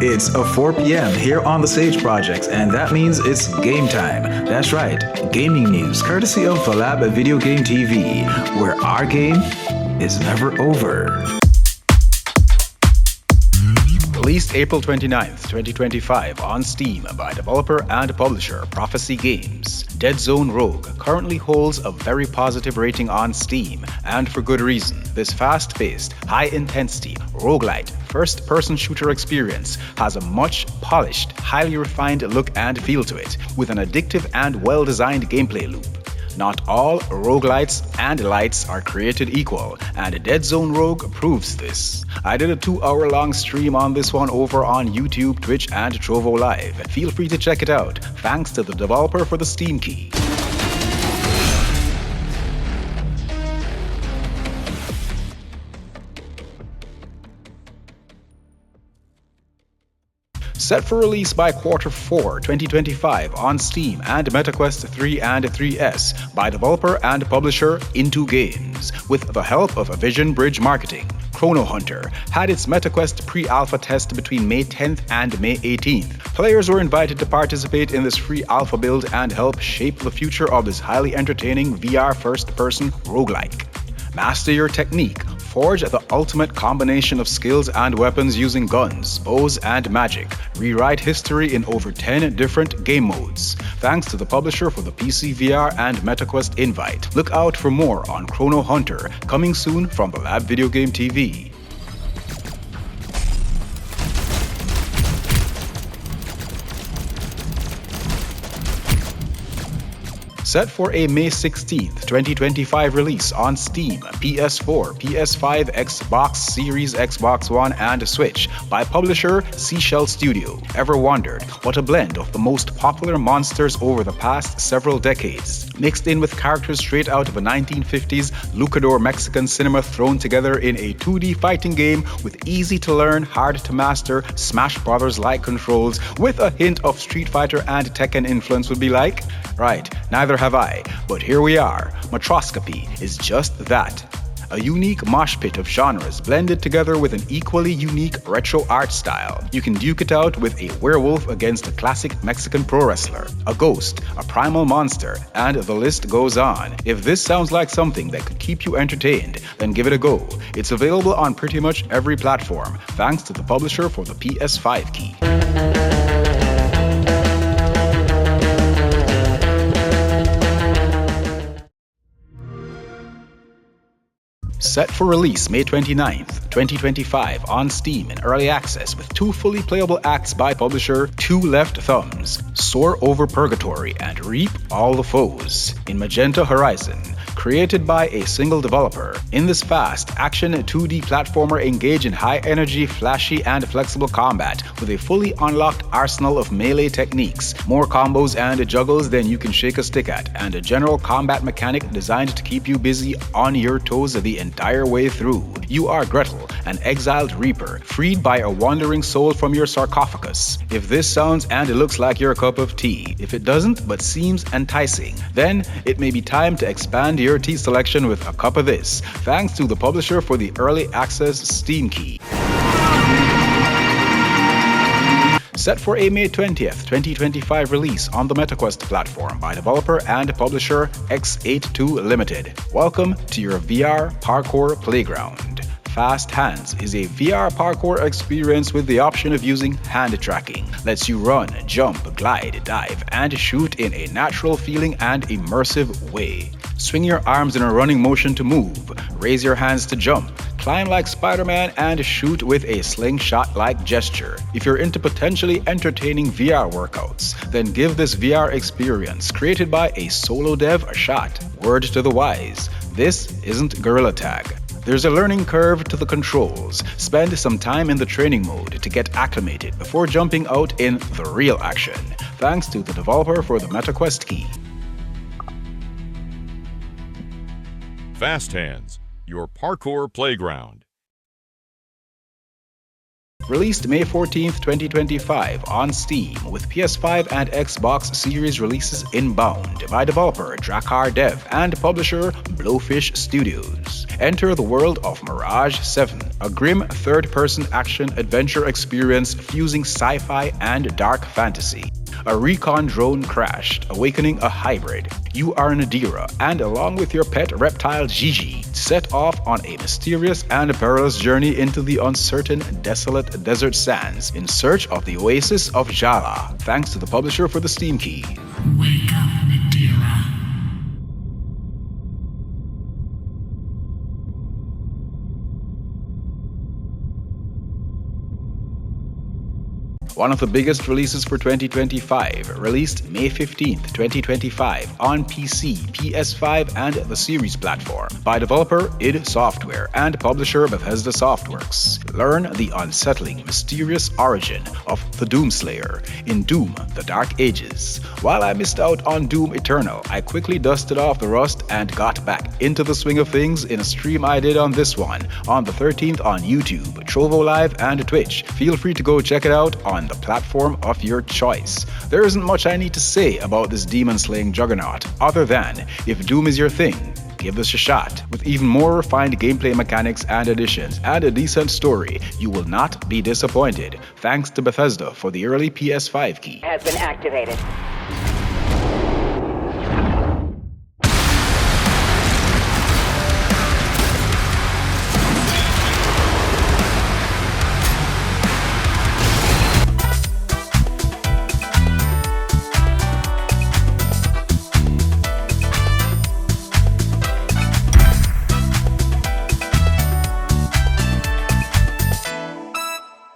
It's 4 p.m. here on the Sage Projects, and that means it's game time. That's right, gaming news courtesy of FastHands TV, where our game is never over. Released April 29th, 2025 on Steam by developer and publisher Prophecy Games, Deadzone Rogue currently holds a very positive rating on Steam, and for good reason. This fast-paced, high-intensity, roguelite, first-person shooter experience has a much polished, highly refined look and feel to it, with an addictive and well-designed gameplay loop. Not all roguelites and lights are created equal, and Deadzone Rogue proves this. I did a 2-hour-long stream on this one over on YouTube, Twitch, and Trovo Live. Feel free to check it out, thanks to the developer for the Steam key. Set for release by Q4 2025 on Steam and MetaQuest 3 and 3S by developer and publisher Into Games, with the help of Vision Bridge Marketing. Chrono Hunter had its MetaQuest pre-alpha test between May 10th and May 18th. Players were invited to participate in this free alpha build and help shape the future of this highly entertaining VR first-person roguelike. Master your technique. Forge the ultimate combination of skills and weapons using guns, bows, and magic. Rewrite history in over 10 different game modes. Thanks to the publisher for the PC VR and MetaQuest invite. Look out for more on Chrono Hunter, coming soon from the Lab Video Game TV. Set for a May 16th, 2025 release on Steam, PS4, PS5, Xbox Series, Xbox One, and Switch by publisher Seashell Studio. Ever wondered what a blend of the most popular monsters over the past several decades, mixed in with characters straight out of a 1950s luchador Mexican cinema thrown together in a 2D fighting game with easy-to-learn, hard-to-master Smash Brothers-like controls with a hint of Street Fighter and Tekken influence would be like? Right, neither have I, but here we are. Mostroscopy is just that. A unique mosh pit of genres blended together with an equally unique retro art style. You can duke it out with a werewolf against a classic Mexican pro wrestler, a ghost, a primal monster, and the list goes on. If this sounds like something that could keep you entertained, then give it a go. It's available on pretty much every platform, thanks to the publisher for the PS5 key. Set for release May 29th, 2025 on Steam in early access with 2 fully playable acts by publisher 2 Left Thumbs, Soar Over Purgatory and Reap All the Foes in Magenta Horizon. Created by a single developer, in this fast action 2D platformer engage in high-energy, flashy, and flexible combat with a fully unlocked arsenal of melee techniques, more combos and juggles than you can shake a stick at, and a general combat mechanic designed to keep you busy on your toes the entire way through. You are Gretel, an exiled reaper, freed by a wandering soul from your sarcophagus. If this sounds and looks like your cup of tea, if it doesn't but seems enticing, then it may be time to expand your tea selection with a cup of this, thanks to the publisher for the early access Steam key. Set for a May 20th, 2025 release on the MetaQuest platform by developer and publisher X82 Limited. Welcome to your VR parkour playground. FastHands is a VR parkour experience with the option of using hand tracking. Lets you run, jump, glide, dive, and shoot in a natural feeling and immersive way. Swing your arms in a running motion to move, raise your hands to jump, climb like Spider-Man, and shoot with a slingshot-like gesture. If you're into potentially entertaining VR workouts, then give this VR experience, created by a solo dev, a shot. Word to the wise, this isn't Gorilla Tag. There's a learning curve to the controls. Spend some time in the training mode to get acclimated before jumping out in the real action. Thanks to the developer for the MetaQuest key. FastHands, your parkour playground. Released May 14th, 2025 on Steam with PS5 and Xbox Series releases inbound by developer Drakkar Dev and publisher Blowfish Studios. Enter the world of Mirage 7, a grim third-person action-adventure experience fusing sci-fi and dark fantasy. A recon drone crashed, awakening a hybrid. You are Nadira, and along with your pet reptile Gigi, set off on a mysterious and perilous journey into the uncertain, desolate desert sands in search of the oasis of Jala, thanks to the publisher for the Steam key. Wake up, Nadira. One of the biggest releases for 2025, released May 15th, 2025 on PC, PS5 and the Series platform by developer id Software and publisher Bethesda Softworks. Learn the unsettling, mysterious origin of the Doomslayer in Doom: The Dark Ages. While I missed out on Doom Eternal, I quickly dusted off the rust and got back into the swing of things in a stream I did on this one on the 13th on YouTube, Trovo Live and Twitch. Feel free to go check it out on the platform of your choice. There isn't much I need to say about this demon-slaying juggernaut, other than, if Doom is your thing, give this a shot. With even more refined gameplay mechanics and additions, and a decent story, you will not be disappointed. Thanks to Bethesda for the early PS5 key. Has been activated.